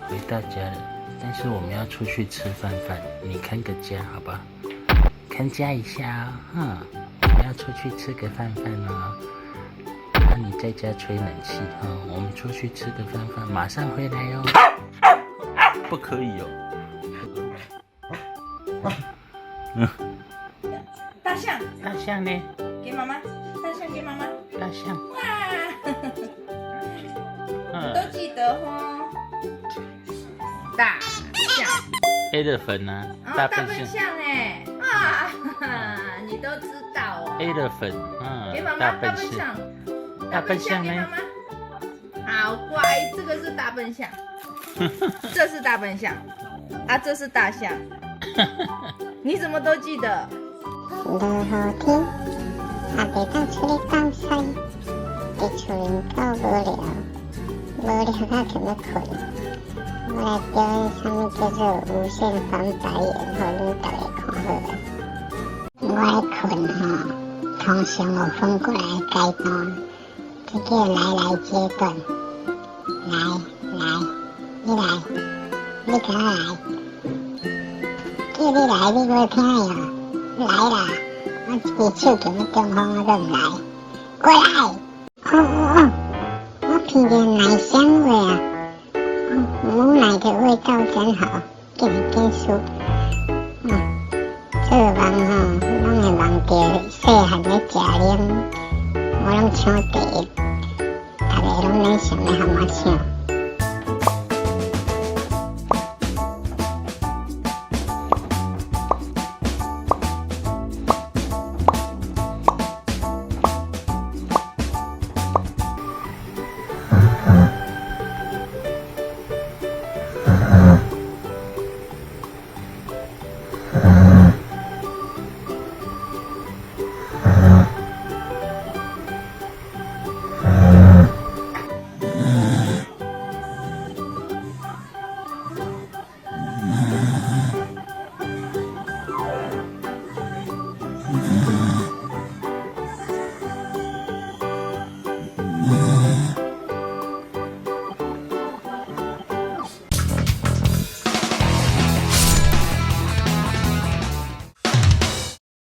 回到家了，但是我们要出去吃饭，你看个家好吧？看家一下哦，我们要出去吃个饭哦。那你在家吹冷气哦，我们出去吃个饭，马上回来哦。不可以哦。大象呢？给妈妈，大象给妈妈。大象。哇，都记得哦。大象 elephant 啊，大笨象哎啊，你都知道哦。elephant 给妈妈大笨象，大笨象呢？好乖，这个是大笨象，这是大笨象啊，这是大象。你怎么都记得？落雨天，也袂当出去斗赛，伫厝里够无聊到想要困。我来表演什么叫做无限翻白眼，互恁大家看好了。我的困吼，通常有分过来的阶段，这叫来阶段。来，你来，你敢来？叫你来，你无听呀？来啦！我一支手叫你中风，我都唔来。过来！我听见奶香味啊！母奶的味道真好，紧输。这个梦吼，拢会梦到细汉咧食奶，我拢抢第一，大家拢咧想要和我抢。